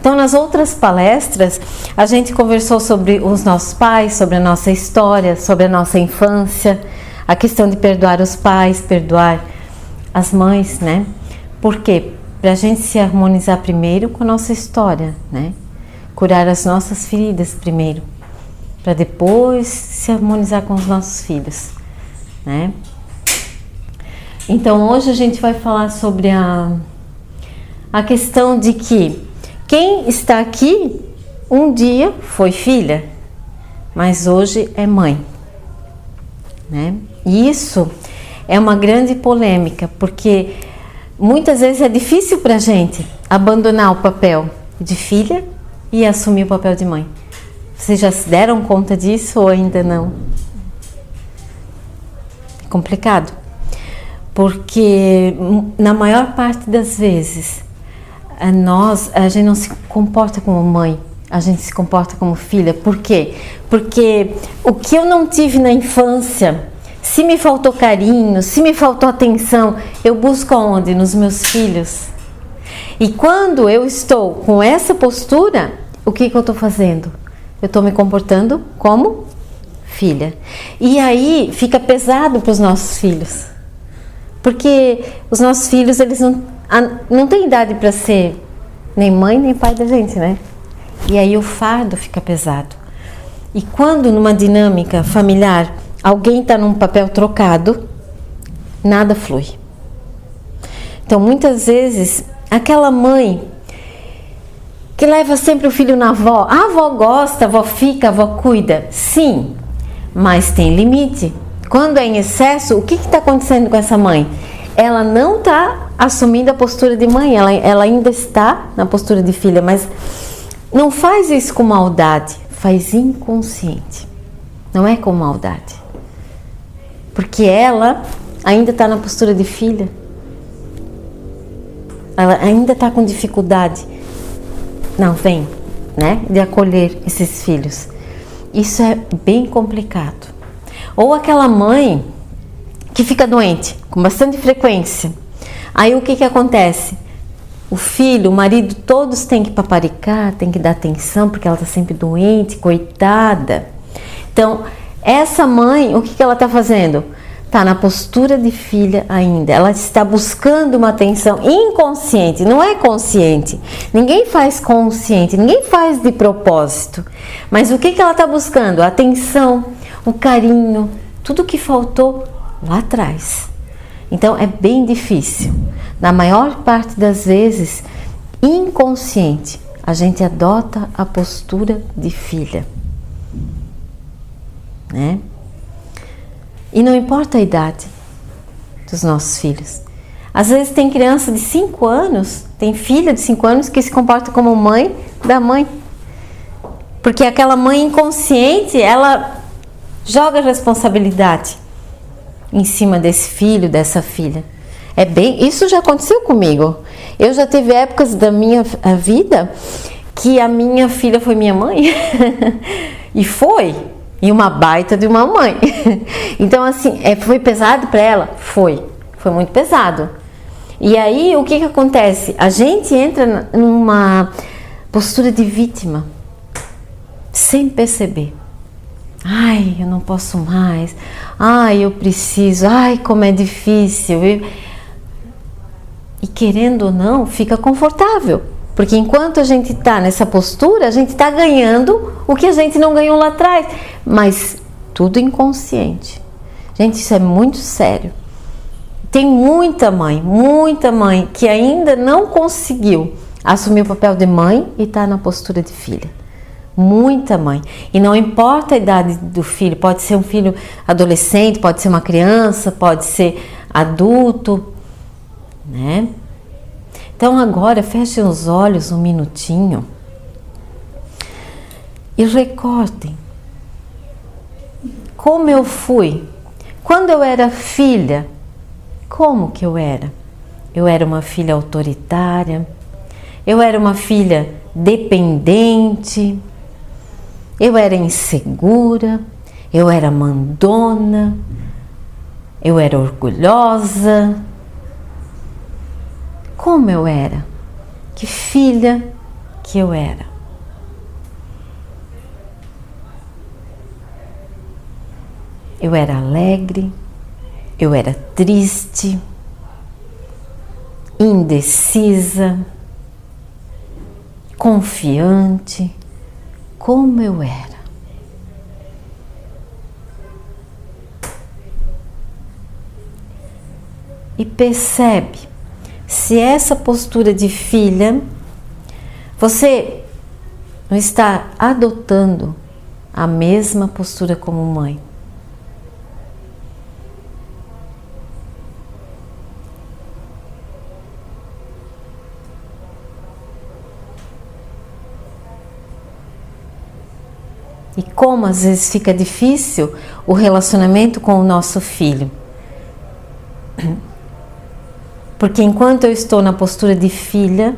Então, nas outras palestras, a gente conversou sobre os nossos pais, sobre a nossa história, sobre a nossa infância, a questão de perdoar os pais, perdoar as mães, né? Por quê? Para a gente se harmonizar primeiro com a nossa história, né? Curar as nossas feridas primeiro, para depois se harmonizar com os nossos filhos, né? Então hoje a gente vai falar sobre a questão de que quem está aqui um dia foi filha, mas hoje é mãe, né? E isso é uma grande polêmica, porque muitas vezes é difícil para a gente abandonar o papel de filha e assumir o papel de mãe. Vocês já se deram conta disso ou ainda não? É complicado, porque na maior parte das vezes a gente não se comporta como mãe, a gente se comporta como filha. Por quê? Porque o que eu não tive na infância, se me faltou carinho, se me faltou atenção, eu busco aonde? Nos meus filhos. E quando eu estou com essa postura, o que eu estou fazendo? Eu estou me comportando como filha. E aí fica pesado para os nossos filhos. Porque os nossos filhos, eles não têm idade para ser nem mãe nem pai da gente, né? E aí o fardo fica pesado. E quando numa dinâmica familiar alguém está num papel trocado, nada flui. Então muitas vezes aquela mãe que leva sempre o filho na avó, a avó gosta, a avó fica, a avó cuida, sim, mas tem limite. Quando é em excesso, o que está acontecendo com essa mãe? Ela não está assumindo a postura de mãe, ela ainda está na postura de filha, mas não faz isso com maldade, faz inconsciente, não é com maldade, porque ela ainda está na postura de filha, ela ainda está com dificuldade, não vem, né, de acolher esses filhos. Isso é bem complicado. Ou aquela mãe que fica doente com bastante frequência. Aí o que acontece? O filho, o marido, todos têm que paparicar, têm que dar atenção porque ela está sempre doente, coitada. Então, essa mãe, o que ela está fazendo? Está na postura de filha ainda. Ela está buscando uma atenção inconsciente, não é consciente. Ninguém faz consciente, ninguém faz de propósito. Mas o que ela está buscando? A atenção, o carinho, tudo que faltou lá atrás. Então é bem difícil. Na maior parte das vezes, inconsciente, a gente adota a postura de filha, né? E não importa a idade dos nossos filhos. Às vezes tem criança de 5 anos, tem filha de 5 anos que se comporta como mãe da mãe. Porque aquela mãe inconsciente, ela joga a responsabilidade em cima desse filho, dessa filha. Isso já aconteceu comigo. Eu já tive épocas da minha vida que a minha filha foi minha mãe. E uma baita de uma mãe. Então assim, foi pesado para ela? Foi muito pesado. E aí o que acontece? A gente entra numa postura de vítima, sem perceber. Ai, eu não posso mais. Ai, eu preciso. Ai, como é difícil. E querendo ou não, fica confortável. Porque enquanto a gente está nessa postura, a gente está ganhando o que a gente não ganhou lá atrás. Mas tudo inconsciente. Gente, isso é muito sério. Tem muita mãe que ainda não conseguiu assumir o papel de mãe e está na postura de filha. Muita mãe. E não importa a idade do filho, pode ser um filho adolescente, pode ser uma criança, pode ser adulto, né? Então agora fechem os olhos um minutinho e recordem como eu fui. Quando eu era filha, como que eu era? Eu era uma filha autoritária, eu era uma filha dependente, eu era insegura, eu era mandona, eu era orgulhosa. Como eu era? Que filha que eu era. Eu era alegre, eu era triste, indecisa, confiante, como eu era. E percebe se essa postura de filha, você não está adotando a mesma postura como mãe. E como às vezes fica difícil o relacionamento com o nosso filho. Porque enquanto eu estou na postura de filha,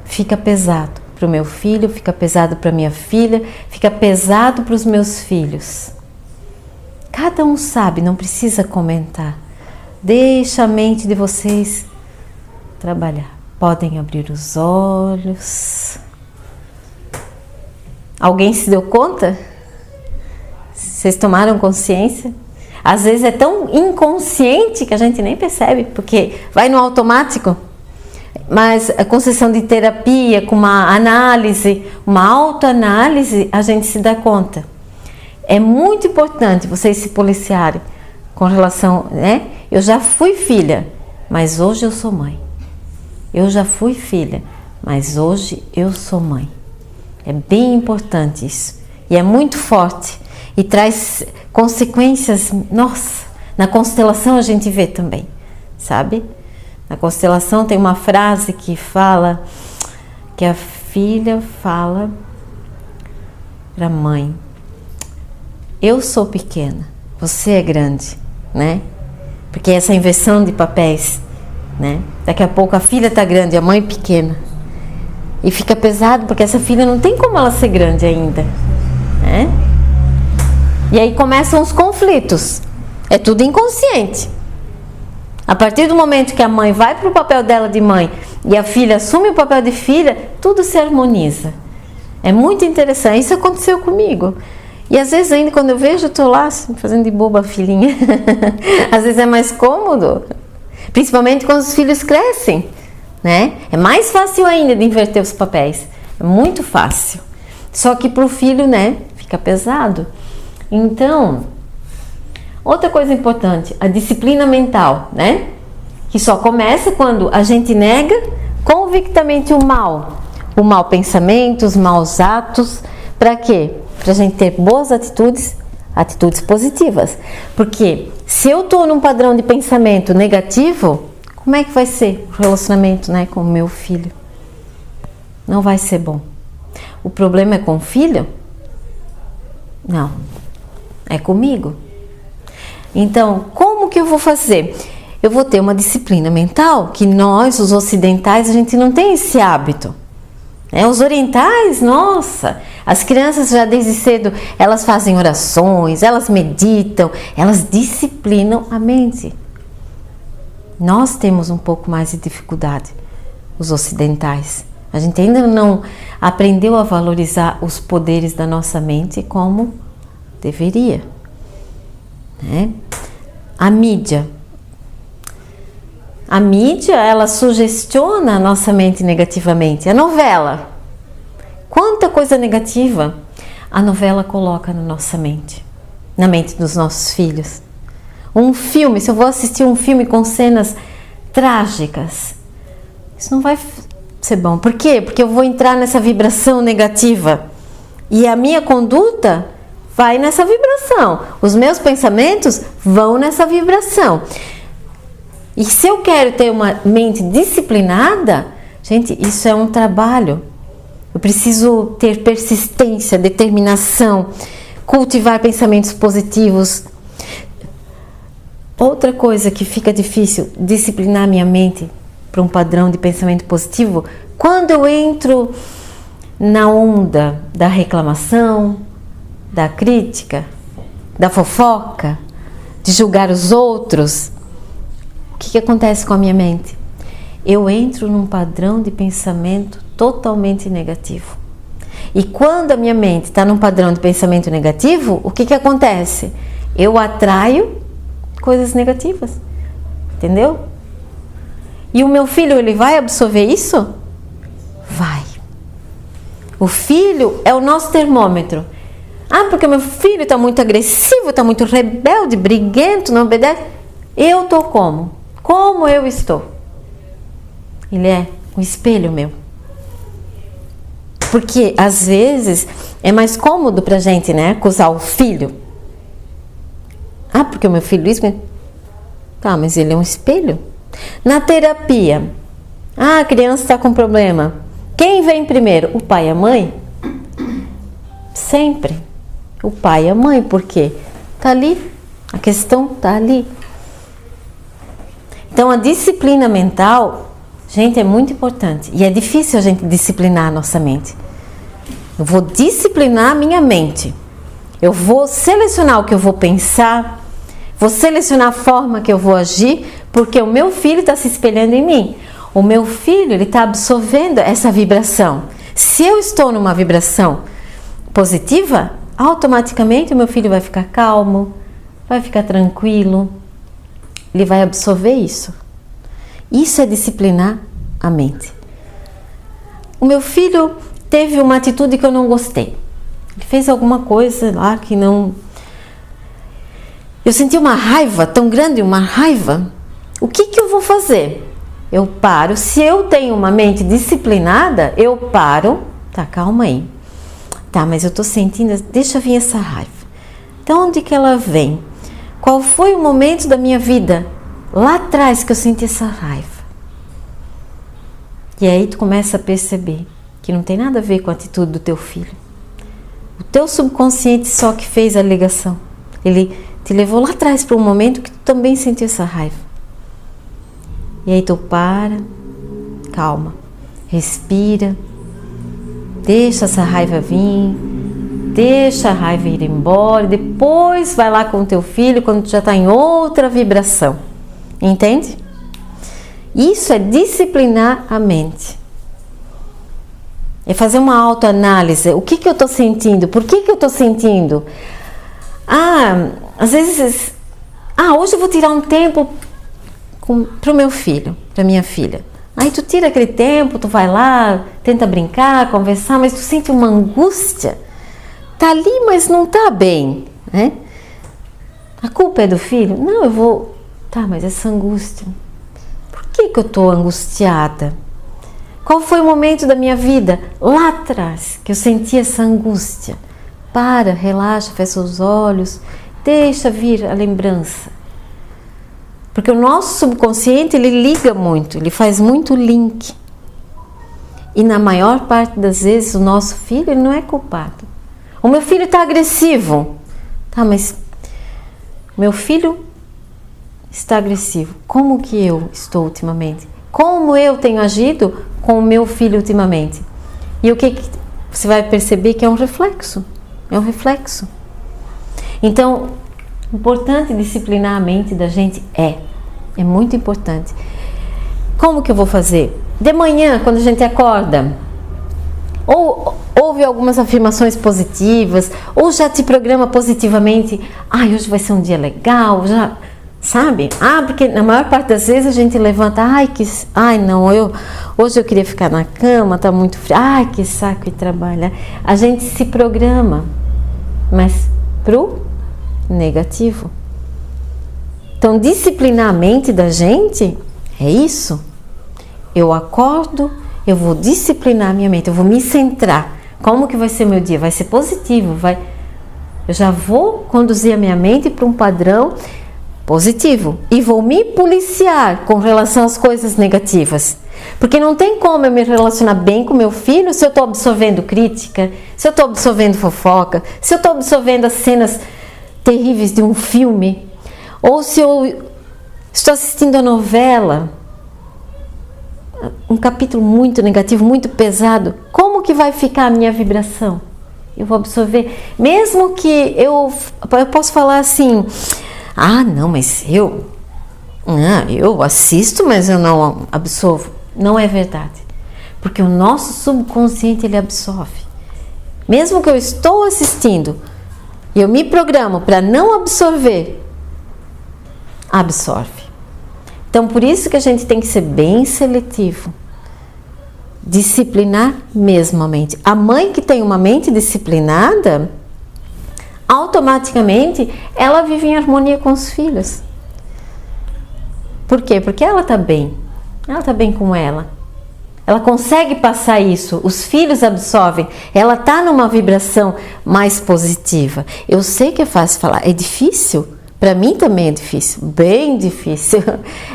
fica pesado para o meu filho, fica pesado para minha filha, fica pesado para os meus filhos. Cada um sabe, não precisa comentar. Deixa a mente de vocês trabalhar. Podem abrir os olhos. Alguém se deu conta? Vocês tomaram consciência? Às vezes é tão inconsciente que a gente nem percebe, porque vai no automático. Mas com sessão de terapia, com uma análise, uma autoanálise, a gente se dá conta. É muito importante vocês se policiarem com relação, né? Eu já fui filha, mas hoje eu sou mãe. Eu já fui filha, mas hoje eu sou mãe. É bem importante isso. E é muito forte. E traz consequências, nossa, na constelação a gente vê também, sabe? Na constelação tem uma frase que fala, que a filha fala para a mãe: eu sou pequena, você é grande, né? Porque essa inversão de papéis, né? Daqui a pouco a filha tá grande, a mãe pequena. E fica pesado porque essa filha não tem como ela ser grande ainda, né? E aí começam os conflitos. É tudo inconsciente. A partir do momento que a mãe vai para o papel dela de mãe e a filha assume o papel de filha, tudo se harmoniza. É muito interessante. Isso aconteceu comigo. E às vezes ainda quando eu vejo, eu estou lá fazendo de boba a filhinha. Às vezes é mais cômodo. Principalmente quando os filhos crescem, né? É mais fácil ainda de inverter os papéis. É muito fácil. Só que para o filho, né, fica pesado. Então, outra coisa importante, a disciplina mental, né? Que só começa quando a gente nega convictamente o mal pensamento, os maus atos. Para quê? Para a gente ter boas atitudes, atitudes positivas. Porque se eu estou num padrão de pensamento negativo, como é que vai ser o relacionamento, né, com o meu filho? Não vai ser bom. O problema é com o filho? Não. É comigo. Então, como que eu vou fazer? Eu vou ter uma disciplina mental que nós, os ocidentais, a gente não tem esse hábito. Os orientais, nossa, as crianças já desde cedo, elas fazem orações, elas meditam, elas disciplinam a mente. Nós temos um pouco mais de dificuldade, os ocidentais. A gente ainda não aprendeu a valorizar os poderes da nossa mente como deveria, né? A mídia, ela sugestiona a nossa mente negativamente. A novela, quanta coisa negativa a novela coloca na nossa mente, na mente dos nossos filhos. Um filme, se eu vou assistir um filme com cenas trágicas, isso não vai ser bom. Por quê? Porque eu vou entrar nessa vibração negativa e a minha conduta vai nessa vibração. Os meus pensamentos vão nessa vibração. E se eu quero ter uma mente disciplinada, gente, isso é um trabalho. Eu preciso ter persistência, determinação, cultivar pensamentos positivos. Outra coisa que fica difícil, disciplinar minha mente para um padrão de pensamento positivo, quando eu entro na onda da reclamação, da crítica, da fofoca, de julgar os outros, o que acontece com a minha mente? Eu entro num padrão de pensamento totalmente negativo. E quando a minha mente está num padrão de pensamento negativo, o que acontece? Eu atraio coisas negativas, entendeu? E o meu filho, ele vai absorver isso? Vai. O filho é o nosso termômetro. Ah, porque meu filho está muito agressivo, está muito rebelde, briguento, não obedece. Eu estou como? Como eu estou? Ele é um espelho meu. Porque às vezes é mais cômodo pra gente, né, acusar o filho. Ah, porque o meu filho isso. Tá, mas ele é um espelho. Na terapia, a criança está com problema. Quem vem primeiro? O pai e a mãe? Sempre. O pai e a mãe, por quê? Tá ali. A questão tá ali. Então a disciplina mental, gente, é muito importante. E é difícil a gente disciplinar a nossa mente. Eu vou disciplinar a minha mente. Eu vou selecionar o que eu vou pensar, vou selecionar a forma que eu vou agir, porque o meu filho está se espelhando em mim. O meu filho, ele está absorvendo essa vibração. Se eu estou numa vibração positiva, automaticamente o meu filho vai ficar calmo, vai ficar tranquilo, ele vai absorver isso. Isso é disciplinar a mente. O meu filho teve uma atitude que eu não gostei. Ele fez alguma coisa lá que não... Eu senti uma raiva tão grande, uma raiva. O que eu vou fazer? Eu paro. Se eu tenho uma mente disciplinada, eu paro. Tá, calma aí. Tá, mas eu tô sentindo... Deixa vir essa raiva. Então, onde que ela vem? Qual foi o momento da minha vida lá atrás que eu senti essa raiva? E aí tu começa a perceber que não tem nada a ver com a atitude do teu filho. O teu subconsciente só que fez a ligação. Ele te levou lá atrás para um momento que tu também sentiu essa raiva. E aí tu para, calma, respira, deixa essa raiva vir, deixa a raiva ir embora, depois vai lá com o teu filho quando tu já está em outra vibração. Entende? Isso é disciplinar a mente. É fazer uma autoanálise. O que eu estou sentindo? Por que eu estou sentindo? Às vezes... hoje eu vou tirar um tempo para o meu filho, para minha filha. Aí tu tira aquele tempo, tu vai lá, tenta brincar, conversar, mas tu sente uma angústia. Tá ali, mas não tá bem, né? A culpa é do filho? Não, eu vou... Tá, mas essa angústia... Por que eu estou angustiada? Qual foi o momento da minha vida lá atrás que eu senti essa angústia? Para, relaxa, fecha os olhos, deixa vir a lembrança. Porque o nosso subconsciente, ele liga muito, ele faz muito link. E na maior parte das vezes o nosso filho, ele não é culpado. O meu filho está agressivo. Tá, mas meu filho está agressivo. Como que eu estou ultimamente? Como eu tenho agido com o meu filho ultimamente? E o que você vai perceber que é um reflexo. É um reflexo. Então, importante disciplinar a mente da gente é muito importante. Como que eu vou fazer? De manhã, quando a gente acorda, ou ouve algumas afirmações positivas, ou já te programa positivamente. Hoje vai ser um dia legal, já... Sabe? Porque na maior parte das vezes a gente levanta, hoje eu queria ficar na cama, tá muito frio, que saco de trabalhar. A gente se programa, mas pro negativo. Então, disciplinar a mente da gente é isso. Eu acordo, eu vou disciplinar a minha mente, eu vou me centrar. Como que vai ser meu dia? Vai ser positivo, eu já vou conduzir a minha mente para um padrão positivo e vou me policiar com relação às coisas negativas, porque não tem como eu me relacionar bem com meu filho se eu estou absorvendo crítica, se eu estou absorvendo fofoca, se eu estou absorvendo as cenas terríveis de um filme, ou se eu estou assistindo a novela, um capítulo muito negativo, muito pesado. Como que vai ficar a minha vibração? Eu vou absorver, mesmo que eu posso falar assim: não, mas eu assisto, mas eu não absorvo. Não é verdade. Porque o nosso subconsciente, ele absorve. Mesmo que eu estou assistindo e eu me programo para não absorver, absorve. Então, por isso que a gente tem que ser bem seletivo. Disciplinar mesmo a mente. A mãe que tem uma mente disciplinada, automaticamente ela vive em harmonia com os filhos. Por quê? Porque ela está bem. Ela está bem com ela. Ela consegue passar isso. Os filhos absorvem. Ela está numa vibração mais positiva. Eu sei que é fácil falar. É difícil? Para mim também é difícil. Bem difícil.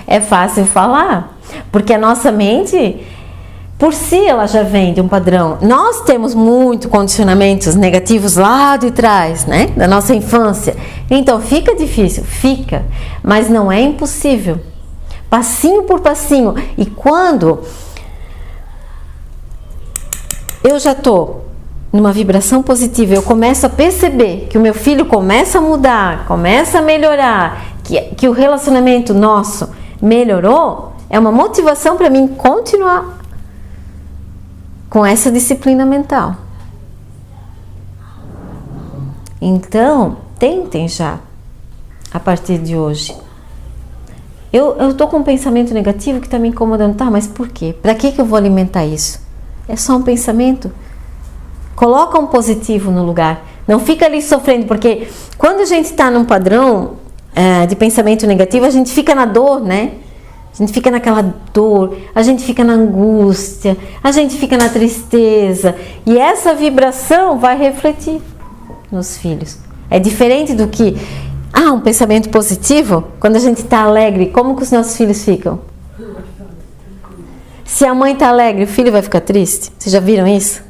É fácil falar. Porque a nossa mente, por si, ela já vem de um padrão. Nós temos muito condicionamentos negativos lá de trás, né? Da nossa infância. Então, fica difícil? Fica. Mas não é impossível. Passinho por passinho. E quando eu já estou numa vibração positiva, eu começo a perceber que o meu filho começa a mudar, começa a melhorar, que o relacionamento nosso melhorou, é uma motivação para mim continuar com essa disciplina mental. Então, tentem já, a partir de hoje. Eu estou com um pensamento negativo que está me incomodando. Tá, mas por quê? Para que eu vou alimentar isso? É só um pensamento. Coloca um positivo no lugar. Não fica ali sofrendo, porque quando a gente está num padrão de pensamento negativo, a gente fica na dor, né? A gente fica naquela dor, a gente fica na angústia, a gente fica na tristeza. E essa vibração vai refletir nos filhos. É diferente do que um pensamento positivo. Quando a gente está alegre, como que os nossos filhos ficam? Se a mãe está alegre, o filho vai ficar triste. Vocês já viram isso?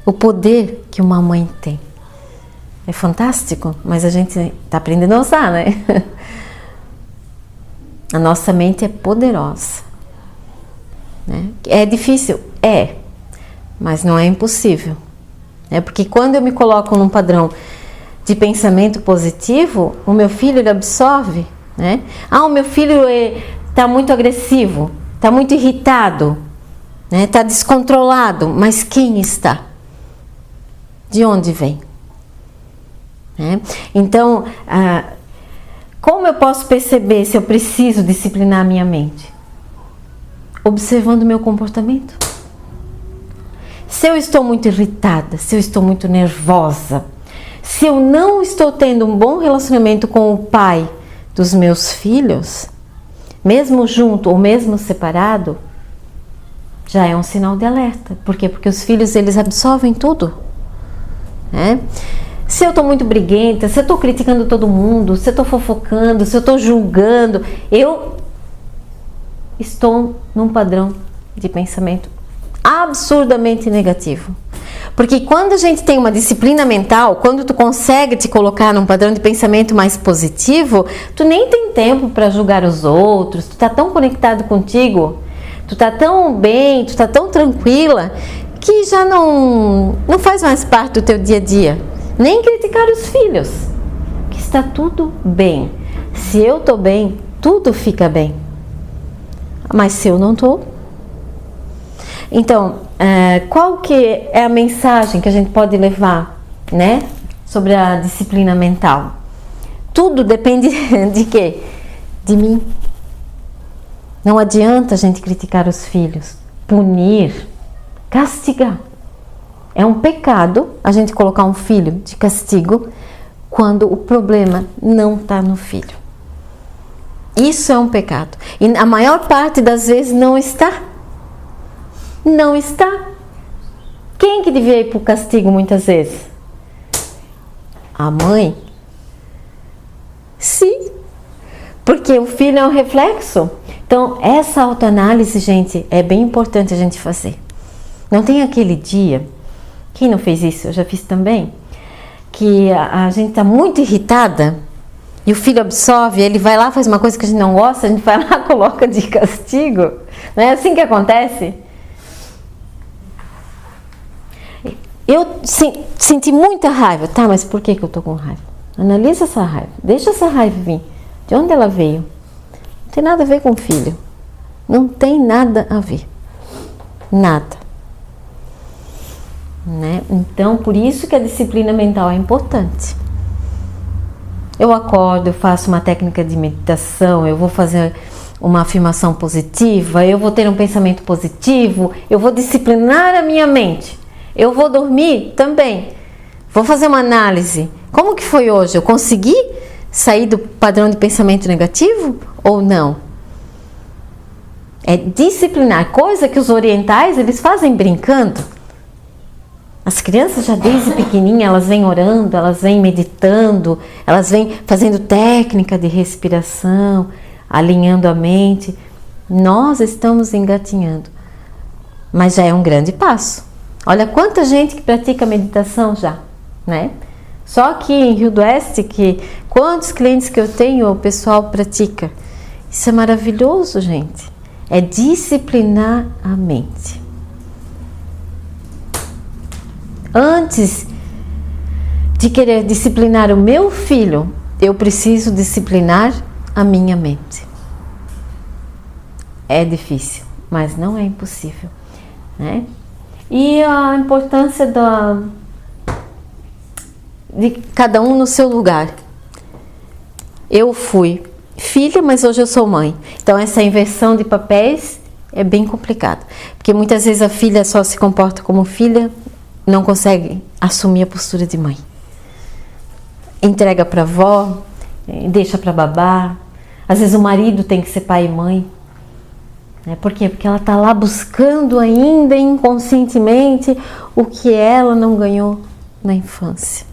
O poder que uma mãe tem. É fantástico, mas a gente está aprendendo a usar, né? A nossa mente é poderosa. Né? É difícil? É. Mas não é impossível. Porque quando eu me coloco num padrão de pensamento positivo, o meu filho ele absorve. Né? O meu filho está muito agressivo. Está muito irritado, né? Está descontrolado, mas quem está? De onde vem? Né? Então, como eu posso perceber se eu preciso disciplinar a minha mente? Observando o meu comportamento. Se eu estou muito irritada, se eu estou muito nervosa, se eu não estou tendo um bom relacionamento com o pai dos meus filhos, mesmo junto ou mesmo separado, já é um sinal de alerta. Por quê? Porque os filhos, eles absorvem tudo. Né? Se eu estou muito briguenta, se eu estou criticando todo mundo, se eu estou fofocando, se eu estou julgando, eu estou num padrão de pensamento absurdamente negativo. Porque quando a gente tem uma disciplina mental, quando tu consegue te colocar num padrão de pensamento mais positivo, tu nem tem tempo para julgar os outros, tu tá tão conectado contigo, tu tá tão bem, tu tá tão tranquila, que já não faz mais parte do teu dia a dia. Nem criticar os filhos, que está tudo bem. Se eu tô bem, tudo fica bem. Mas se eu não tô... Então, qual que é a mensagem que a gente pode levar, né, sobre a disciplina mental? Tudo depende de quê? De mim. Não adianta a gente criticar os filhos, punir, castigar. É um pecado a gente colocar um filho de castigo quando o problema não está no filho. Isso é um pecado. E a maior parte das vezes não está. Não está. Quem que devia ir para o castigo muitas vezes? A mãe? Sim. Porque o filho é um reflexo. Então, essa autoanálise, gente, é bem importante a gente fazer. Não tem aquele dia, quem não fez isso? Eu já fiz também, que a gente está muito irritada e o filho absorve, ele vai lá, faz uma coisa que a gente não gosta, a gente vai lá, coloca de castigo. Não é assim que acontece? Eu senti muita raiva. Tá, mas por que eu tô com raiva? Analisa essa raiva. Deixa essa raiva vir. De onde ela veio? Não tem nada a ver com o filho. Não tem nada a ver. Nada. Né? Então, por isso que a disciplina mental é importante. Eu acordo, eu faço uma técnica de meditação, eu vou fazer uma afirmação positiva, eu vou ter um pensamento positivo, eu vou disciplinar a minha mente. Eu vou dormir também. Vou fazer uma análise. Como que foi hoje? Eu consegui sair do padrão de pensamento negativo ou não? É disciplinar, coisa que os orientais eles fazem brincando. As crianças já desde pequenininha, elas vêm orando, elas vêm meditando, elas vêm fazendo técnica de respiração, alinhando a mente. Nós estamos engatinhando, mas já é um grande passo. Olha quanta gente que pratica meditação já, né? Só aqui em Rio do Oeste, quantos clientes que eu tenho, o pessoal pratica. Isso é maravilhoso, gente. É disciplinar a mente. Antes de querer disciplinar o meu filho, eu preciso disciplinar a minha mente. É difícil, mas não é impossível, né? E a importância de cada um no seu lugar. Eu fui filha, mas hoje eu sou mãe. Então essa inversão de papéis é bem complicada, porque muitas vezes a filha só se comporta como filha, não consegue assumir a postura de mãe. Entrega para a avó, deixa para babá. Às vezes o marido tem que ser pai e mãe. Por quê? Porque ela está lá buscando ainda inconscientemente o que ela não ganhou na infância.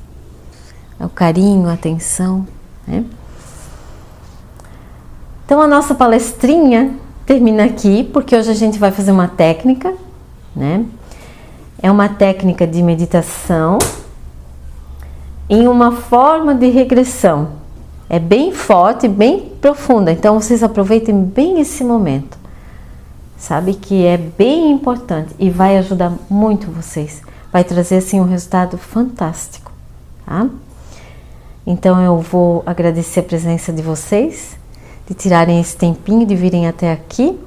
O carinho, a atenção. Né? Então a nossa palestrinha termina aqui, porque hoje a gente vai fazer uma técnica, né? É uma técnica de meditação em uma forma de regressão. É bem forte, bem profunda. Então vocês aproveitem bem esse momento. Sabe que é bem importante e vai ajudar muito vocês. Vai trazer assim um resultado fantástico, tá? Então eu vou agradecer a presença de vocês, de tirarem esse tempinho, de virem até aqui.